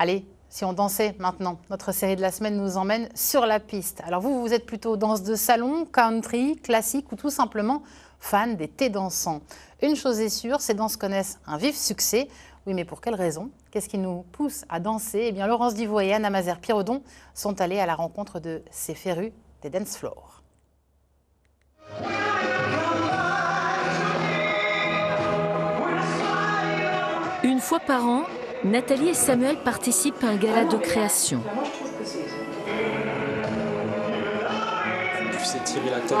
Allez, si on dansait maintenant, notre série de la semaine nous emmène sur la piste. Alors vous êtes plutôt danse de salon, country, classique ou tout simplement fan des thés dansants. Une chose est sûre, ces danses connaissent un vif succès. Oui, mais pour quelle raison? Qu'est-ce qui nous pousse à danser? Eh bien, Laurence Divot et Anna Mazer-Pirodon sont allées à la rencontre de ces férus des dance floors. Une fois par an, Nathalie et Samuel participent à un gala de création. Tu sais tirer la tête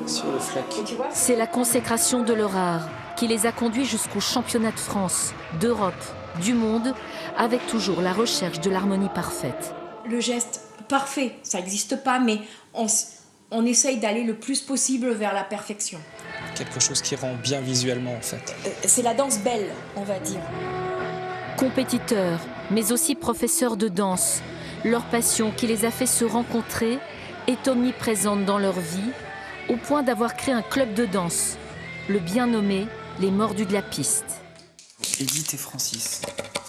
sur le fleck. C'est la consécration de leur art qui les a conduits jusqu'au championnat de France, d'Europe, du monde, avec toujours la recherche de l'harmonie parfaite. Le geste parfait, ça n'existe pas, mais on essaye d'aller le plus possible vers la perfection. Quelque chose qui rend bien visuellement en fait. C'est la danse belle, on va dire. Compétiteurs, mais aussi professeurs de danse, leur passion qui les a fait se rencontrer est omniprésente dans leur vie, au point d'avoir créé un club de danse, le bien nommé les Mordus de la piste. Edith et Francis.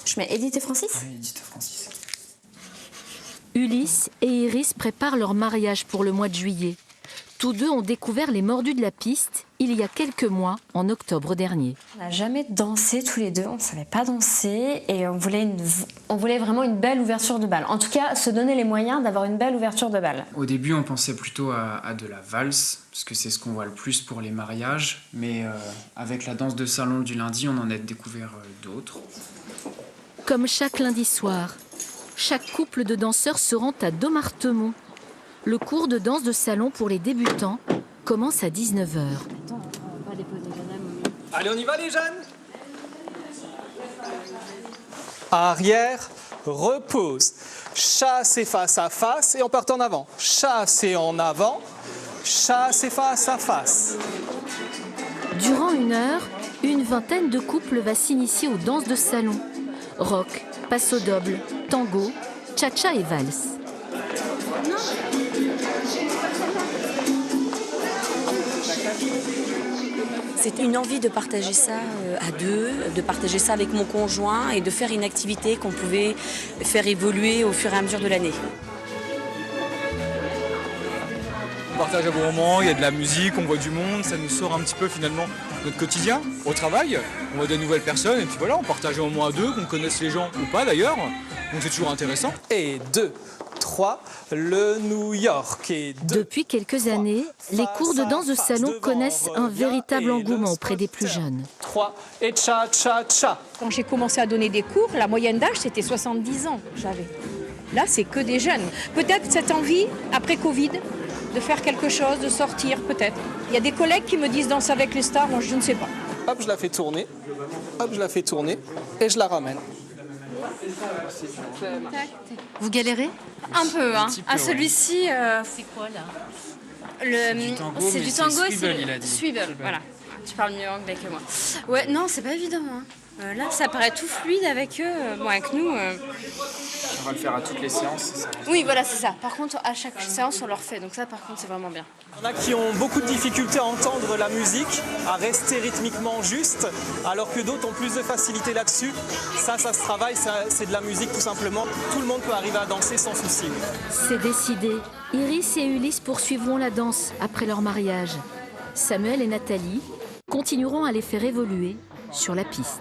Je mets Edith et Francis? Oui, Edith et Francis. Ulysse et Iris préparent leur mariage pour le mois de juillet. Tous deux ont découvert les Mordus de la piste il y a quelques mois, en octobre dernier. On n'a jamais dansé tous les deux, on ne savait pas danser et on voulait vraiment une belle ouverture de bal. En tout cas, se donner les moyens d'avoir une belle ouverture de bal. Au début, on pensait plutôt à de la valse, parce que c'est ce qu'on voit le plus pour les mariages. Mais avec la danse de salon du lundi, on en a découvert d'autres. Comme chaque lundi soir, chaque couple de danseurs se rend à Dommartemont. Le cours de danse de salon pour les débutants commence à 19 h. Allez, on y va les jeunes. Arrière, repose. Chasse et face à face et on part en avant. Chasse et en avant, chasse et face à face. Durant 1 heure, une vingtaine de couples va s'initier aux danses de salon. Rock, passo doble, tango, cha-cha et valse. C'était une envie de partager ça à deux, de partager ça avec mon conjoint et de faire une activité qu'on pouvait faire évoluer au fur et à mesure de l'année. On partage un bon moment, il y a de la musique, on voit du monde, ça nous sort un petit peu finalement de notre quotidien. Au travail, on voit de nouvelles personnes et puis voilà, on partage un moment à deux, qu'on connaisse les gens ou pas d'ailleurs, donc c'est toujours intéressant. Et 2, 3, le New York. Et 2, Depuis quelques années, les cours de danse de salon connaissent un véritable engouement auprès des plus jeunes. 3 et cha-cha-cha. Quand j'ai commencé à donner des cours, la moyenne d'âge, c'était 70 ans, j'avais. Là, c'est que des jeunes. Peut-être cette envie, après Covid, de faire quelque chose, de sortir, peut-être. Il y a des collègues qui me disent danse avec les stars, moi je ne sais pas. Hop, je la fais tourner. Hop, je la fais tourner et je la ramène. Vous galérez? Un peu, hein. À celui-ci, C'est quoi là? c'est du tango et Swivel, il a c'est dit. swivel, voilà. Tu parles mieux anglais que moi. Ouais, non, c'est pas évident, hein. Là, ça paraît tout fluide avec eux. Bon, avec nous... On va le faire à toutes les séances. Ça. Oui, voilà, c'est ça. Par contre, à chaque séance, on leur fait. Donc ça, par contre, c'est vraiment bien. Il y en a qui ont beaucoup de difficultés à entendre la musique, à rester rythmiquement juste, alors que d'autres ont plus de facilité là-dessus. Ça se travaille, c'est de la musique tout simplement. Tout le monde peut arriver à danser sans souci. C'est décidé. Iris et Ulysse poursuivront la danse après leur mariage. Samuel et Nathalie continueront à les faire évoluer sur la piste.